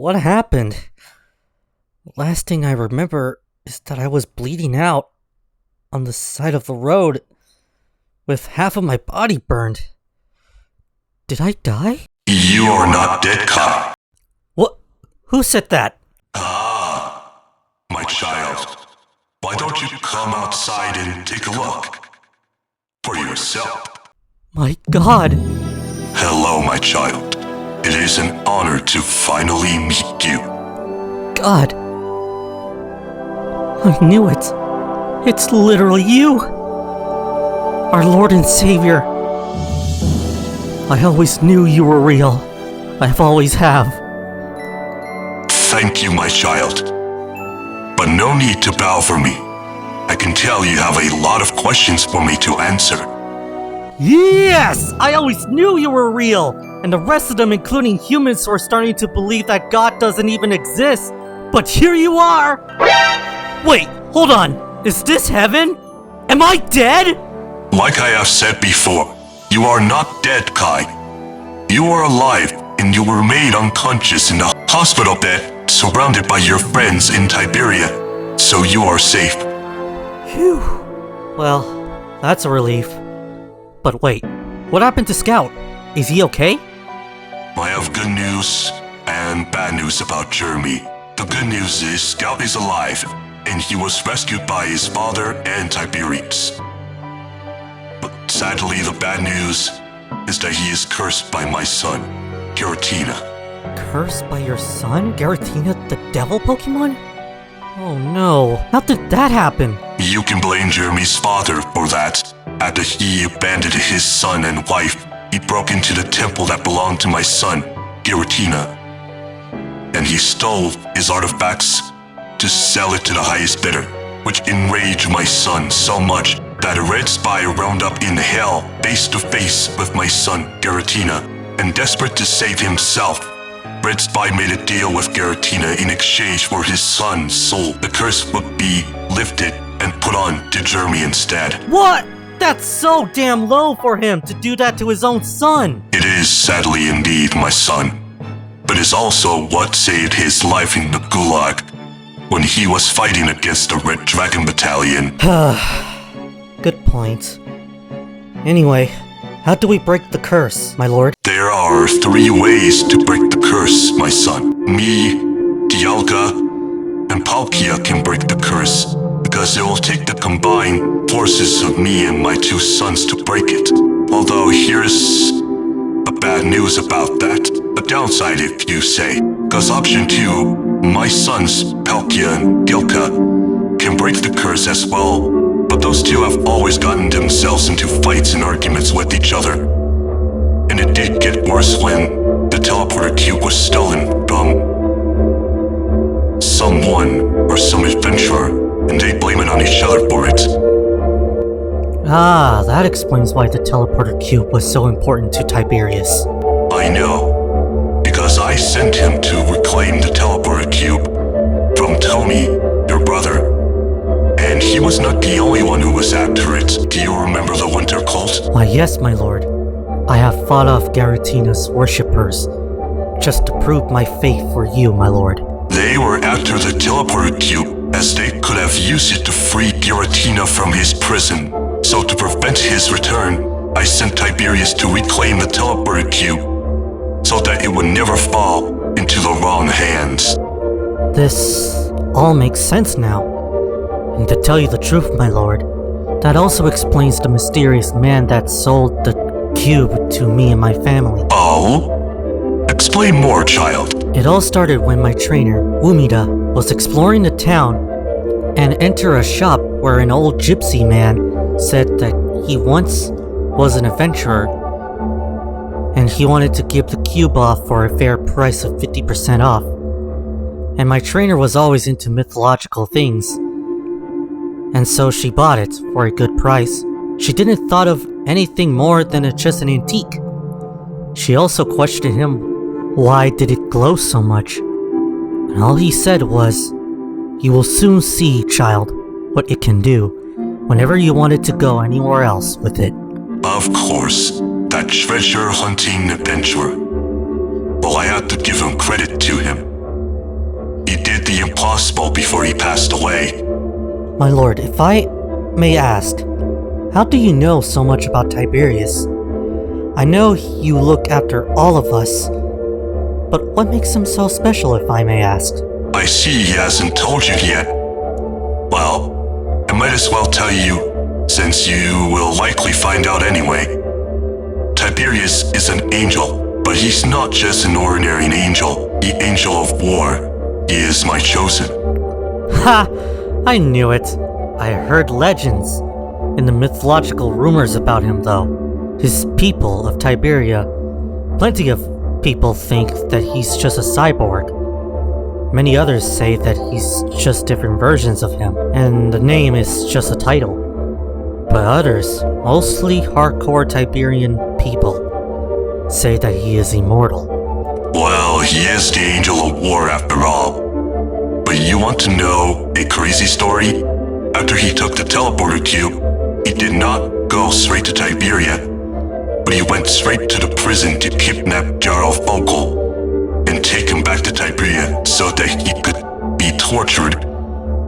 What happened? The last thing I remember is that I was bleeding out on the side of the road with half of my body burned. Did I die? You are not dead, Kai. What? Who said that? Ah, my child. Why don't you come outside and take a look for yourself? My God. Hello, my child. It is an honor to finally meet you. God. I knew it. It's literally you. Our Lord and Savior. I always knew you were real. I've always have. Thank you, my child. But no need to bow for me. I can tell you have a lot of questions for me to answer. Yes! I always knew you were real! And the rest of them, including humans, were starting to believe that God doesn't even exist. But here you are! Wait, hold on. Is this heaven? Am I dead? Like I have said before, you are not dead, Kai. You are alive, and you were made unconscious in the hospital bed, surrounded by your friends in Tiberia. So you are safe. Phew. Well, that's a relief. But wait, what happened to Scout? Is he okay? I have good news and bad news about Jeremy. The good news is Scout is alive, and he was rescued by his father and Tiberius. But sadly, the bad news is that he is cursed by my son, Giratina. Cursed by your son? Giratina, the devil Pokemon? Oh no, how did that happen? You can blame Jeremy's father for that. After he abandoned his son and wife, he broke into the temple that belonged to my son, Giratina. And he stole his artifacts to sell it to the highest bidder, which enraged my son so much that a red spy roamed up in hell face to face with my son, Giratina, and desperate to save himself, Red Spy made a deal with Giratina in exchange for his son's soul. The curse would be lifted and put on to Jeremy instead. What? That's so damn low for him to do that to his own son. It is sadly indeed, my son. But it's also what saved his life in the Gulag when he was fighting against the Red Dragon Battalion. Good point. Anyway, how do we break the curse, my lord? There are 3 ways to break the curse, my son. Me, Dialga, and Palkia can break the curse, because it will take the combined forces of me and my 2 sons to break it. Although here's a bad news about that. A downside, if you say. Because option 2, my sons, Palkia and Gilka, can break the curse as well. But those 2 have always gotten themselves into fights and arguments with each other. And it did get worse when the teleporter cube was stolen from someone or some adventurer, and they blame it on each other for it. Ah, that explains why the teleporter cube was so important to Tiberius. I know, because I sent him to reclaim the teleporter cube from Tony, your brother. And he was not the only one who was after it. Do you remember the Winter Cult? Why yes, my lord. I have fought off Giratina's worshippers, just to prove my faith for you, my lord. They were after the teleporter cube, as they could have used it to free Giratina from his prison. So to prevent his return, I sent Tiberius to reclaim the teleporter cube, so that it would never fall into the wrong hands. This all makes sense now. And to tell you the truth, my lord, that also explains the mysterious man that sold the cube to me and my family. Oh? Explain more, child. It all started when my trainer, Woomina, was exploring the town and entered a shop where an old gypsy man said that he once was an adventurer and he wanted to give the cube off for a fair price of 50% off. And my trainer was always into mythological things, and so she bought it for a good price. She didn't thought of anything more than it's just an antique. She also questioned him, why did it glow so much? And all he said was, you will soon see, child, what it can do, whenever you wanted to go anywhere else with it. Of course, that treasure hunting adventurer. Well, I have to give him credit to him. nearly impossible before he passed away. My lord, if I may ask, how do you know so much about Tiberius? I know you look after all of us, but what makes him so special, if I may ask? I see he hasn't told you yet. Well, I might as well tell you, since you will likely find out anyway. Tiberius is an angel, but he's not just an ordinary angel, the angel of war. He is my chosen. Ha! I knew it. I heard legends and the mythological rumors about him, though. His people of Tiberia. Plenty of people think that he's just a cyborg. Many others say that he's just different versions of him, and the name is just a title. But others, mostly hardcore Tiberian people, say that he is immortal. Well, he is the angel of war after all. But you want to know a crazy story? After he took the teleporter cube, he did not go straight to Tiberia, but he went straight to the prison to kidnap Jarl Focal and take him back to Tiberia so that he could be tortured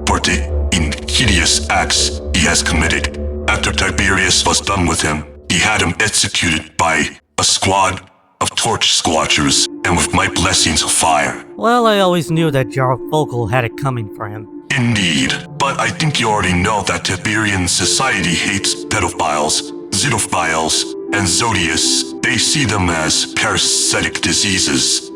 for the insidious acts he has committed. After Tiberius was done with him, he had him executed by a squad of torch squatchers and with my blessings of fire. Well, I always knew that Jarl Focal had it coming for him. Indeed, but I think you already know that Tiberian society hates pedophiles, xenophiles, and zodius. They see them as parasitic diseases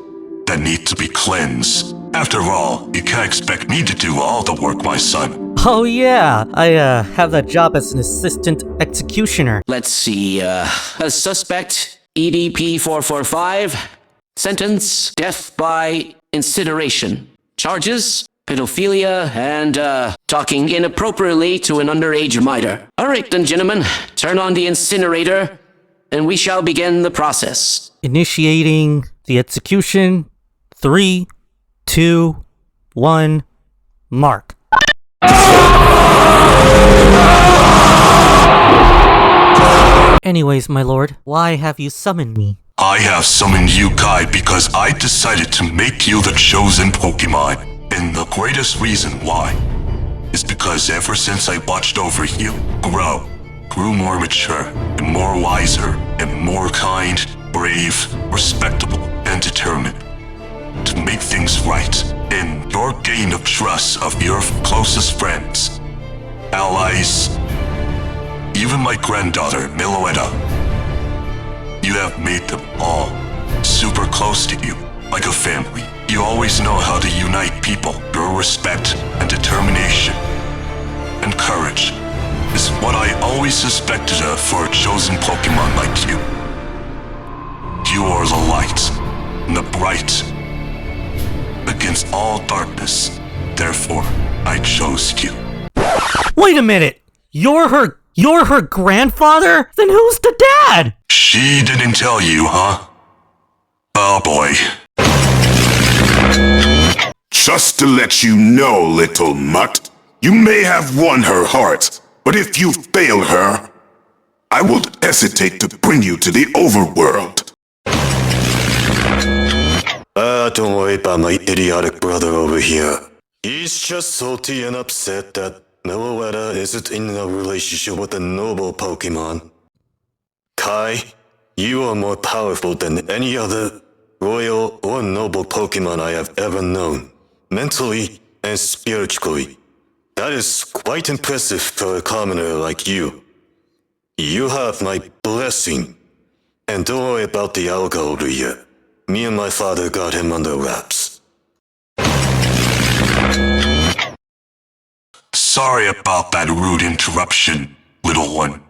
that need to be cleansed. After all, you can't expect me to do all the work, my son. Oh yeah, I have that job as an assistant executioner. Let's see, a suspect, EDP-445, sentence, death by incineration. Charges, pedophilia, and, talking inappropriately to an underage miter. Alright then, gentlemen, turn on the incinerator, and we shall begin the process. Initiating the execution. 3, 2, 1, mark. Anyways, my lord, why have you summoned me? I have summoned you, Kai, because I decided to make you the chosen Pokémon. And the greatest reason why is because ever since I watched over you grew more mature, and more wiser, and more kind, brave, respectable, and determined to make things right. And your gain of trust of your closest friends, allies, even my granddaughter, Miloetta, you have made them all super close to you, like a family. You always know how to unite people. Your respect and determination and courage is what I always suspected of for a chosen Pokémon like you. You are the light and the bright against all darkness. Therefore, I chose you. Wait a minute! You're her grandfather? Then who's the dad? She didn't tell you, huh? Oh boy. Just to let you know, little mutt, you may have won her heart, but if you fail her, I won't hesitate to bring you to the overworld. Don't worry about my idiotic brother over here. He's just salty and upset that Miloetta isn't in a relationship with a noble Pokémon. Kai, you are more powerful than any other royal or noble Pokémon I have ever known. Mentally and spiritually. That is quite impressive for a commoner like you. You have my blessing. And don't worry about the alga over here. Me and my father got him under wraps. Sorry about that rude interruption, little one.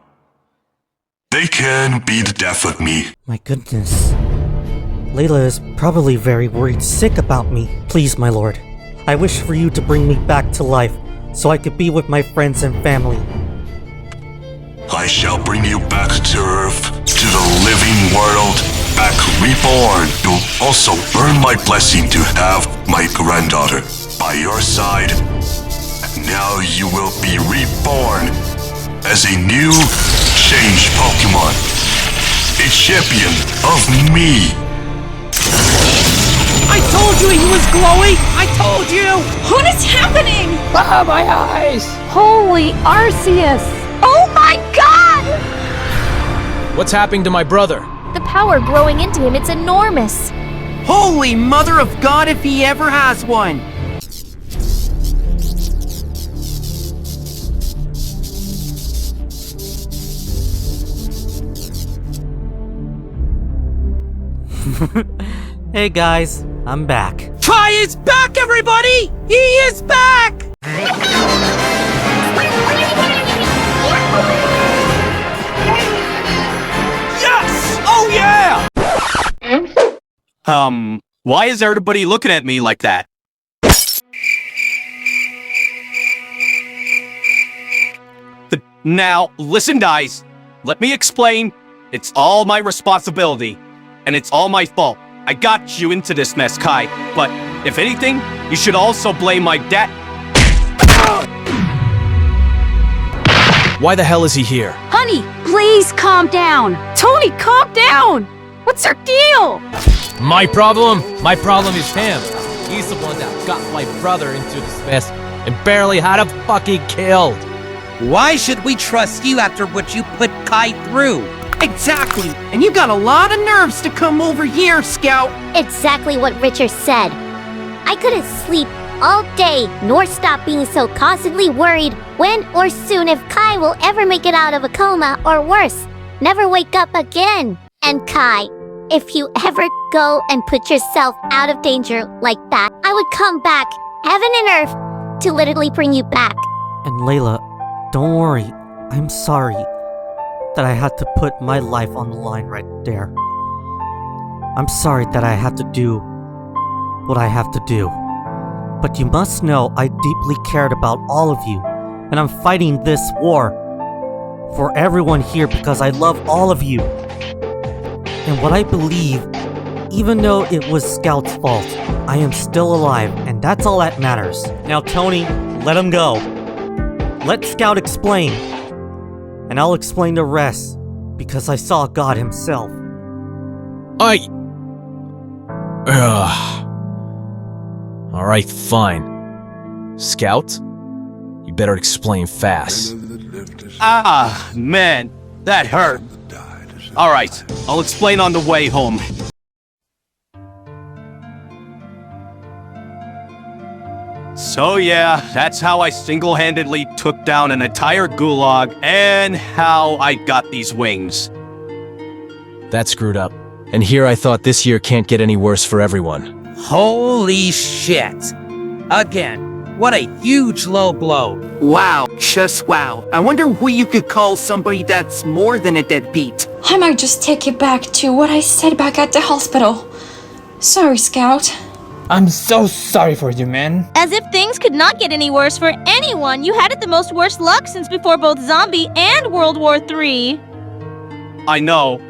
They can be the death of me. My goodness. Layla is probably very worried sick about me. Please, my lord, I wish for you to bring me back to life so I could be with my friends and family. I shall bring you back to Earth, to the living world, back reborn. You'll also earn my blessing to have my granddaughter by your side. Now you will be reborn as a new, changed Pokémon. A champion of me. I told told you he was glowing! I told you! What is happening? Ah, my eyes! Holy Arceus! Oh my god! What's happening to my brother? The power growing into him, it's enormous. Holy mother of God if he ever has one! Hey guys, I'm back. Kai is back, everybody! He is back! Yes! Oh yeah! Why is everybody looking at me like that? Now, listen guys, let me explain. It's all my responsibility, and it's all my fault. I got you into this mess, Kai, but if anything, you should also blame my dad. Why the hell is he here? Honey, please calm down. Tony, calm down! What's your deal? My problem? My problem is him. He's the one that got my brother into this mess and barely had him fucking killed. Why should we trust you after what you put Kai through? Exactly! And you got a lot of nerves to come over here, Scout! Exactly what Richard said. I couldn't sleep all day, nor stop being so constantly worried when or soon if Kai will ever make it out of a coma, or worse, never wake up again. And Kai, if you ever go and put yourself out of danger like that, I would come back, heaven and earth, to literally bring you back. And Layla, don't worry, I'm sorry that I had to put my life on the line right there. I'm sorry that I had to do what I have to do. But you must know I deeply cared about all of you, and I'm fighting this war for everyone here because I love all of you. And what I believe, even though it was Scout's fault, I am still alive, and that's all that matters. Now Tony, let him go. Let Scout explain. And I'll explain the rest, because I saw God himself. Alright, fine. Scout? You better explain fast. Ah, man, that hurt. Alright, I'll explain on the way home. So yeah, that's how I single-handedly took down an entire gulag, and how I got these wings. That's screwed up. And here I thought this year can't get any worse for everyone. Holy shit! Again, what a huge low blow. Wow, just wow. I wonder who you could call somebody that's more than a deadbeat. I might just take you back to what I said back at the hospital. Sorry, Scout. I'm so sorry for you, man. As if things could not get any worse for anyone. You had it the most worst luck since before both Zombie and World War III. I know,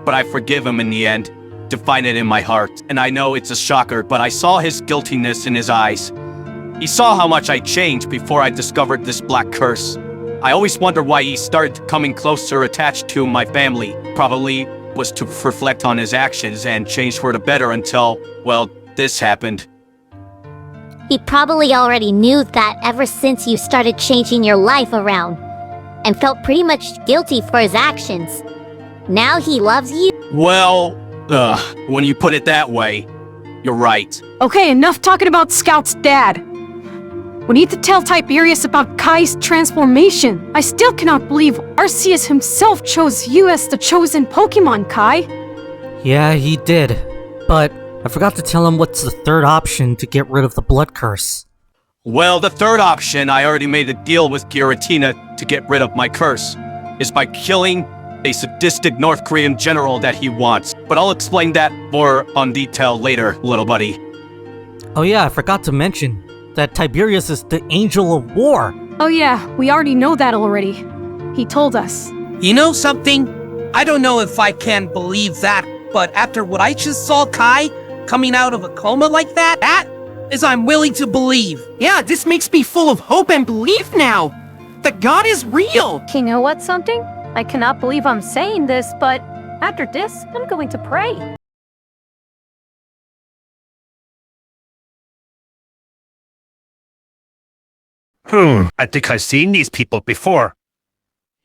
but I forgive him in the end. Define it in my heart. And I know it's a shocker, but I saw his guiltiness in his eyes. He saw how much I changed before I discovered this black curse. I always wonder why he started coming closer attached to my family. Probably was to reflect on his actions and change for the better until, well, this happened. He probably already knew that ever since you started changing your life around, and felt pretty much guilty for his actions. Now he loves you? Well, when you put it that way, you're right. Okay, enough talking about Scout's dad. We need to tell Tiberius about Kai's transformation. I still cannot believe Arceus himself chose you as the chosen Pokémon, Kai. Yeah, he did. But I forgot to tell him what's the third option to get rid of the blood curse. Well, the third option, I already made a deal with Giratina to get rid of my curse, is by killing a sadistic North Korean general that he wants. But I'll explain that more on detail later, little buddy. Oh yeah, I forgot to mention that Tiberius is the Angel of War. Oh yeah, we already know that already. He told us. You know something? I don't know if I can believe that, but after what I just saw Kai coming out of a coma like that, that is I'm willing to believe. Yeah, this makes me full of hope and belief now. That God is real. You know what, something? I cannot believe I'm saying this, but after this, I'm going to pray. I think I've seen these people before.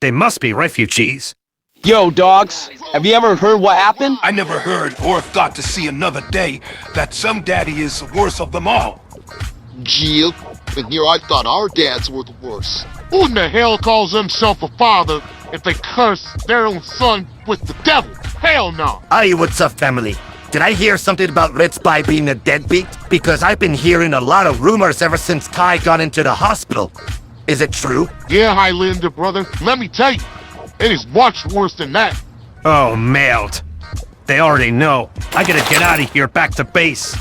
They must be refugees. Yo, dogs, have you ever heard what happened? I never heard or thought to see another day that some daddy is the worst of them all. Jill, and here I thought our dads were the worst. Who in the hell calls himself a father if they curse their own son with the devil? Hell no! Hey, what's up, family? Did I hear something about Red Spy being a deadbeat? Because I've been hearing a lot of rumors ever since Kai got into the hospital. Is it true? Yeah, Highlander, brother. Let me tell you, it is much worse than that. Oh, mailed. They already know. I gotta get out of here, back to base.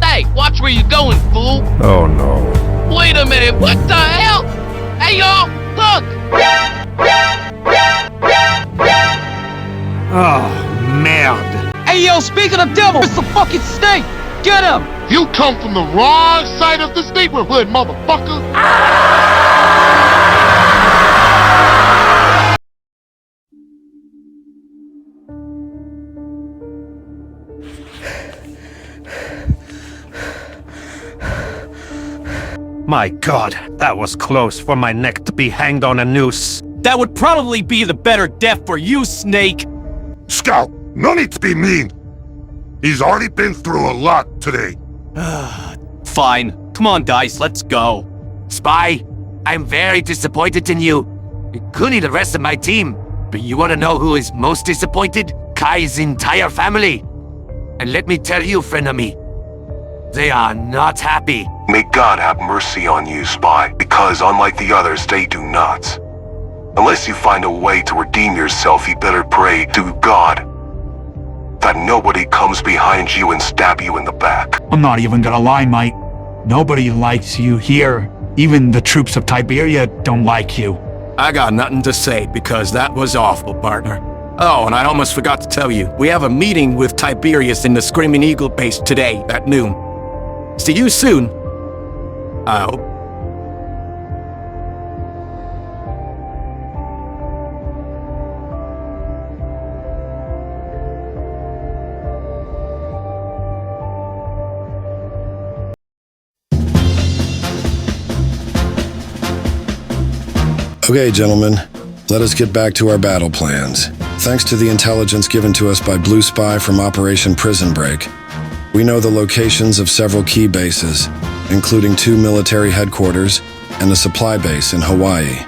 Hey, watch where you're going, fool! Oh no. Wait a minute, what the hell? Hey, y'all, look! Oh, merde. Hey, yo, speaking of devil, it's the fucking snake! Get him! You come from the wrong side of this neighborhood, motherfucker! My God, that was close for my neck to be hanged on a noose. That would probably be the better death for you, Snake. Scout, no need to be mean. He's already been through a lot today. Fine. Come on, guys, let's go. Spy, I'm very disappointed in you. Including the rest of my team. But you want to know who is most disappointed? Kai's entire family. And let me tell you, friend of me, they are not happy. May God have mercy on you, Spy, because unlike the others, they do not. Unless you find a way to redeem yourself, you better pray to God that nobody comes behind you and stab you in the back. I'm not even gonna lie, mate. Nobody likes you here. Even the troops of Tiberia don't like you. I got nothing to say because that was awful, partner. Oh, and I almost forgot to tell you, we have a meeting with Tiberius in the Screaming Eagle base today at noon. See you soon. I hope. Okay, gentlemen, let us get back to our battle plans. Thanks to the intelligence given to us by Blue Spy from Operation Prison Break, we know the locations of several key bases, including 2 military headquarters and a supply base in Hawaii,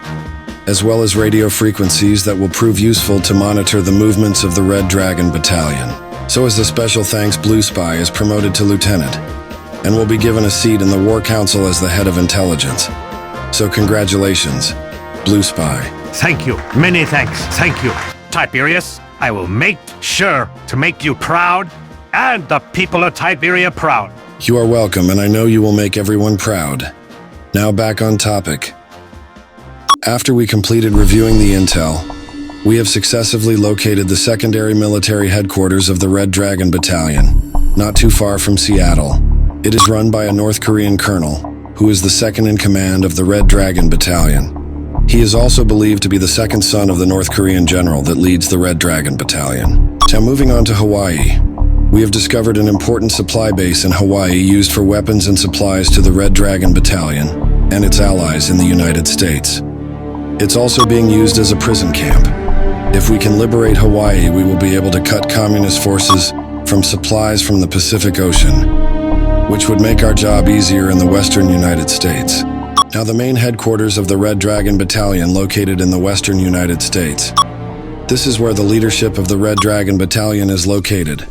as well as radio frequencies that will prove useful to monitor the movements of the Red Dragon Battalion. So as a special thanks, Blue Spy is promoted to lieutenant and will be given a seat in the War Council as the head of intelligence. So congratulations, Blue Spy. Thank you. Many thanks. Thank you. Tiberius, I will make sure to make you proud and the people of Tiberia proud. You are welcome, and I know you will make everyone proud. Now back on topic. After we completed reviewing the intel, we have successively located the secondary military headquarters of the Red Dragon Battalion, not too far from Seattle. It is run by a North Korean colonel, who is the second in command of the Red Dragon Battalion. He is also believed to be the second son of the North Korean general that leads the Red Dragon Battalion. Now moving on to Hawaii. We have discovered an important supply base in Hawaii used for weapons and supplies to the Red Dragon Battalion and its allies in the United States. It's also being used as a prison camp. If we can liberate Hawaii, we will be able to cut communist forces from supplies from the Pacific Ocean, which would make our job easier in the western United States. Now, the main headquarters of the Red Dragon Battalion located in the western United States. This is where the leadership of the Red Dragon Battalion is located.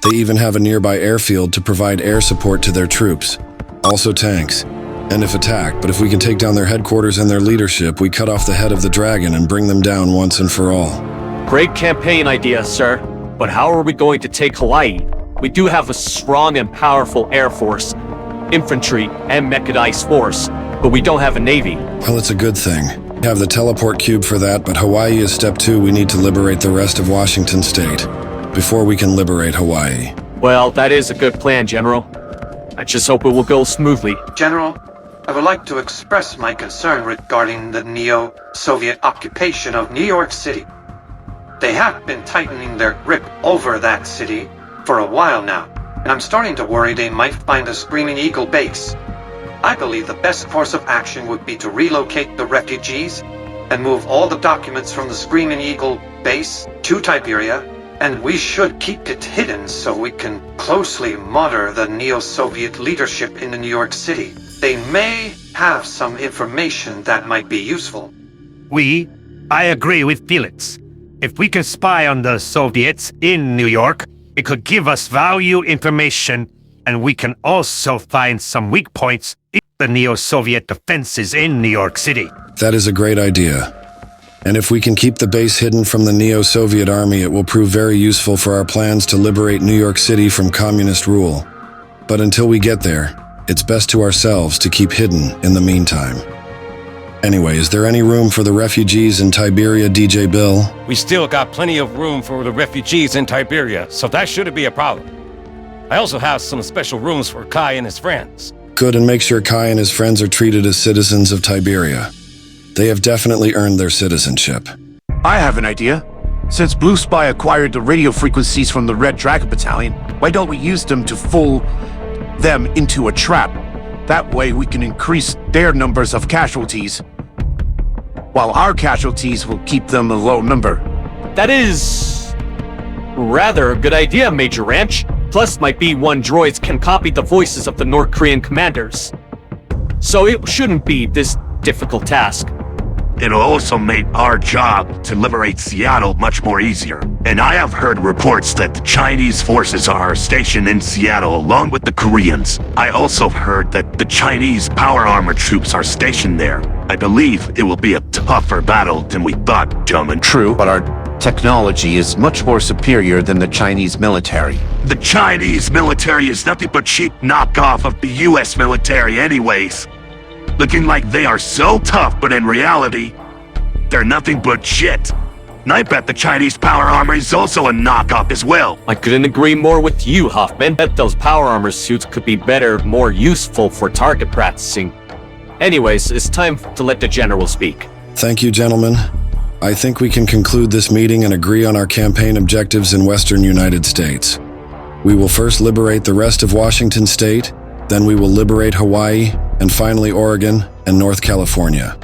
They even have a nearby airfield to provide air support to their troops. Also tanks. And if attacked, but if we can take down their headquarters and their leadership, we cut off the head of the dragon and bring them down once and for all. Great campaign idea, sir. But how are we going to take Hawaii? We do have a strong and powerful air force, infantry, and mechanized force, but we don't have a navy. Well, it's a good thing. We have the teleport cube for that, but Hawaii is step 2. We need to liberate the rest of Washington State before we can liberate Hawaii. Well, that is a good plan, General. I just hope it will go smoothly. General, I would like to express my concern regarding the neo-Soviet occupation of New York City. They have been tightening their grip over that city for a while now, and I'm starting to worry they might find a Screaming Eagle base. I believe the best course of action would be to relocate the refugees and move all the documents from the Screaming Eagle base to Tiberia, and we should keep it hidden so we can closely monitor the neo-Soviet leadership in New York City. They may have some information that might be useful. I agree with Felix. If we can spy on the Soviets in New York, it could give us value information, and we can also find some weak points in the neo-Soviet defenses in New York City. That is a great idea. And if we can keep the base hidden from the neo-Soviet army, it will prove very useful for our plans to liberate New York City from communist rule. But until we get there, it's best to ourselves to keep hidden in the meantime. Anyway, is there any room for the refugees in Tiberia, DJ Bill? We still got plenty of room for the refugees in Tiberia, so that shouldn't be a problem. I also have some special rooms for Kai and his friends. Good, and make sure Kai and his friends are treated as citizens of Tiberia. They have definitely earned their citizenship. I have an idea. Since Blue Spy acquired the radio frequencies from the Red Dragon Battalion, why don't we use them to fool them into a trap? That way we can increase their numbers of casualties, while our casualties will keep them a low number. That is rather a good idea, Major Ranch. Plus, my B-1 droids can copy the voices of the North Korean commanders. So it shouldn't be this difficult task. It'll also make our job to liberate Seattle much more easier. And I have heard reports that the Chinese forces are stationed in Seattle along with the Koreans. I also heard that the Chinese power armor troops are stationed there. I believe it will be a tougher battle than we thought, gentlemen. True, but our technology is much more superior than the Chinese military. The Chinese military is nothing but cheap knockoff of the US military anyways. Looking like they are so tough, but in reality, they're nothing but shit. And I bet the Chinese power armor is also a knockoff as well. I couldn't agree more with you, Hoffman. Bet those power armor suits could be better, more useful for target practicing. Anyways, it's time to let the General speak. Thank you, gentlemen. I think we can conclude this meeting and agree on our campaign objectives in Western United States. We will first liberate the rest of Washington State, then we will liberate Hawaii, and finally Oregon and North California.